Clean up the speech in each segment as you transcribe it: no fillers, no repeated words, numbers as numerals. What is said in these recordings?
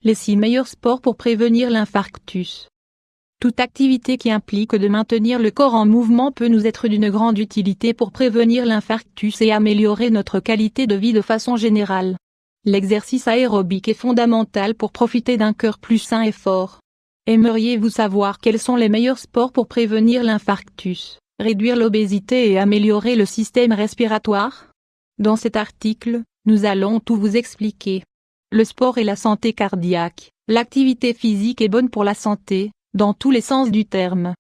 Les 6 meilleurs sports pour prévenir l'infarctus. Toute activité qui implique de maintenir le corps en mouvement peut nous être d'une grande utilité pour prévenir l'infarctus et améliorer notre qualité de vie de façon générale. L'exercice aérobique est fondamental pour profiter d'un cœur plus sain et fort. Aimeriez-vous savoir quels sont les meilleurs sports pour prévenir l'infarctus, réduire l'obésité et améliorer le système respiratoire? Dans cet article, nous allons tout vous expliquer. Le sport et la santé cardiaque. L'activité physique est bonne pour la santé, dans tous les sens du terme.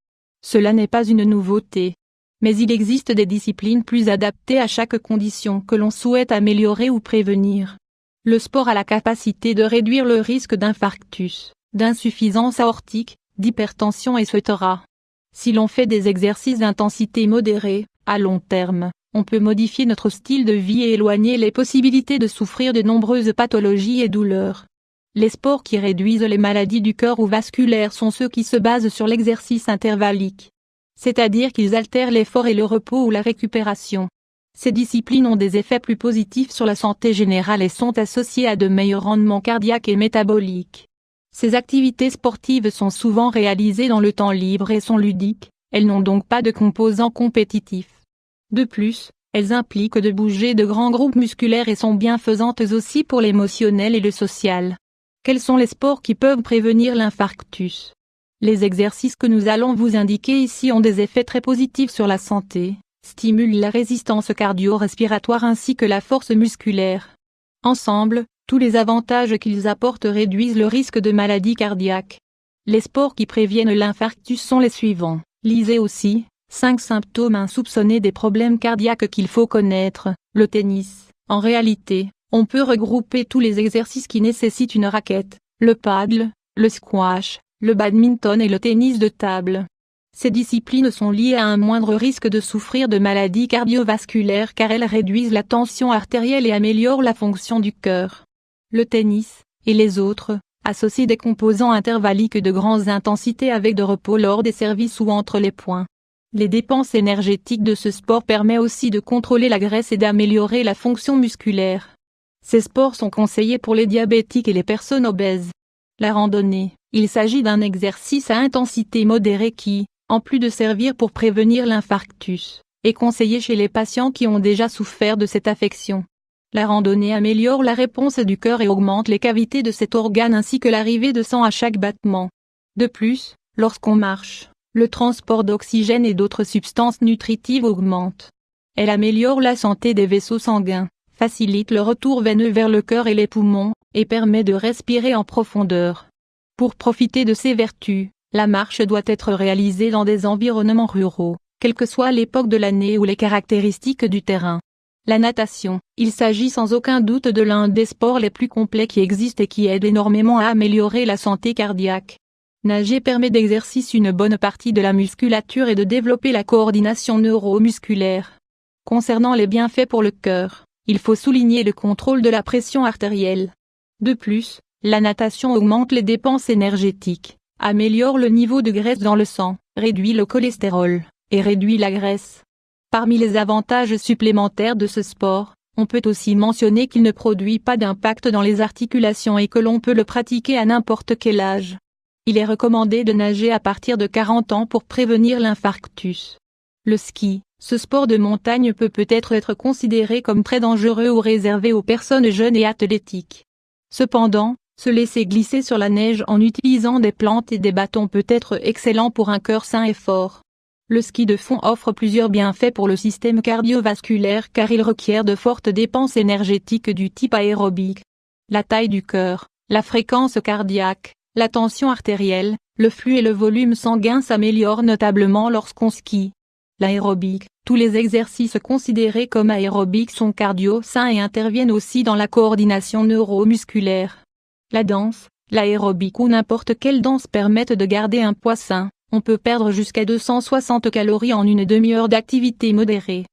Cela n'est pas une nouveauté. Mais il existe des disciplines plus adaptées à chaque condition que l'on souhaite améliorer ou prévenir. Le sport a la capacité de réduire le risque d'infarctus, d'insuffisance aortique, d'hypertension etc. Si l'on fait des exercices d'intensité modérée, à long terme, on peut modifier notre style de vie et éloigner les possibilités de souffrir de nombreuses pathologies et douleurs. Les sports qui réduisent les maladies du cœur ou vasculaires sont ceux qui se basent sur l'exercice intervallique. C'est-à-dire qu'ils altèrent l'effort et le repos ou la récupération. Ces disciplines ont des effets plus positifs sur la santé générale et sont associées à de meilleurs rendements cardiaques et métaboliques. Ces activités sportives sont souvent réalisées dans le temps libre et sont ludiques, elles n'ont donc pas de composants compétitifs. De plus, elles impliquent de bouger de grands groupes musculaires et sont bienfaisantes aussi pour l'émotionnel et le social. Quels sont les sports qui peuvent prévenir l'infarctus? Les exercices que nous allons vous indiquer ici ont des effets très positifs sur la santé, stimulent la résistance cardio-respiratoire ainsi que la force musculaire. Ensemble, tous les avantages qu'ils apportent réduisent le risque de maladie cardiaque. Les sports qui préviennent l'infarctus sont les suivants. Lisez aussi, 5 symptômes insoupçonnés des problèmes cardiaques qu'il faut connaître. Le tennis. En réalité, on peut regrouper tous les exercices qui nécessitent une raquette, le paddle, le squash, le badminton et le tennis de table. Ces disciplines sont liées à un moindre risque de souffrir de maladies cardiovasculaires car elles réduisent la tension artérielle et améliorent la fonction du cœur. Le tennis, et les autres, associent des composants intervalliques de grandes intensités avec de repos lors des services ou entre les points. Les dépenses énergétiques de ce sport permettent aussi de contrôler la graisse et d'améliorer la fonction musculaire. Ces sports sont conseillés pour les diabétiques et les personnes obèses. La randonnée, il s'agit d'un exercice à intensité modérée qui, en plus de servir pour prévenir l'infarctus, est conseillé chez les patients qui ont déjà souffert de cette affection. La randonnée améliore la réponse du cœur et augmente les cavités de cet organe ainsi que l'arrivée de sang à chaque battement. De plus, lorsqu'on marche, le transport d'oxygène et d'autres substances nutritives augmente. Elle améliore la santé des vaisseaux sanguins, facilite le retour veineux vers le cœur et les poumons, et permet de respirer en profondeur. Pour profiter de ces vertus, la marche doit être réalisée dans des environnements ruraux, quelle que soit l'époque de l'année ou les caractéristiques du terrain. La natation, il s'agit sans aucun doute de l'un des sports les plus complets qui existent et qui aide énormément à améliorer la santé cardiaque. Nager permet d'exercer une bonne partie de la musculature et de développer la coordination neuromusculaire. Concernant les bienfaits pour le cœur, il faut souligner le contrôle de la pression artérielle. De plus, la natation augmente les dépenses énergétiques, améliore le niveau de graisse dans le sang, réduit le cholestérol, et réduit la graisse. Parmi les avantages supplémentaires de ce sport, on peut aussi mentionner qu'il ne produit pas d'impact dans les articulations et que l'on peut le pratiquer à n'importe quel âge. Il est recommandé de nager à partir de 40 ans pour prévenir l'infarctus. Le ski, ce sport de montagne peut être considéré comme très dangereux ou réservé aux personnes jeunes et athlétiques. Cependant, se laisser glisser sur la neige en utilisant des plantes et des bâtons peut être excellent pour un cœur sain et fort. Le ski de fond offre plusieurs bienfaits pour le système cardiovasculaire car il requiert de fortes dépenses énergétiques du type aérobique. La taille du cœur, la fréquence cardiaque, la tension artérielle, le flux et le volume sanguin s'améliorent notablement lorsqu'on skie. L'aérobique, tous les exercices considérés comme aérobiques sont cardio-sains et interviennent aussi dans la coordination neuromusculaire. La danse, l'aérobique ou n'importe quelle danse permettent de garder un poids sain. On peut perdre jusqu'à 260 calories en une demi-heure d'activité modérée.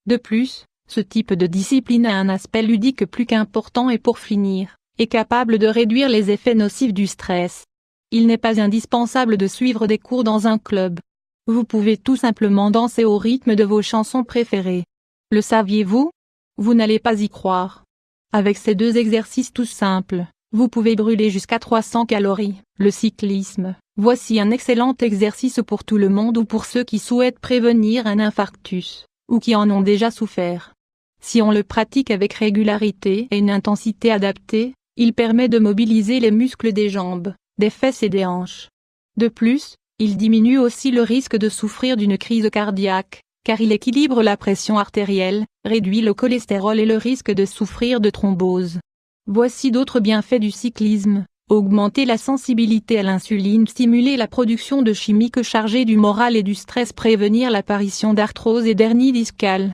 De plus, ce type de discipline a un aspect ludique plus qu'important et pour finir, est capable de réduire les effets nocifs du stress. Il n'est pas indispensable de suivre des cours dans un club. Vous pouvez tout simplement danser au rythme de vos chansons préférées. Le saviez-vous? Vous n'allez pas y croire. Avec ces 2 exercices tout simples, Vous pouvez brûler jusqu'à 300 calories. Le cyclisme, voici un excellent exercice pour tout le monde ou pour ceux qui souhaitent prévenir un infarctus, ou qui en ont déjà souffert. Si on le pratique avec régularité et une intensité adaptée, il permet de mobiliser les muscles des jambes, des fesses et des hanches. De plus, il diminue aussi le risque de souffrir d'une crise cardiaque, car il équilibre la pression artérielle, réduit le cholestérol et le risque de souffrir de thrombose. Voici d'autres bienfaits du cyclisme: augmenter la sensibilité à l'insuline, stimuler la production de chimiques chargées du moral et du stress, prévenir l'apparition d'arthrose et d'hernie discale.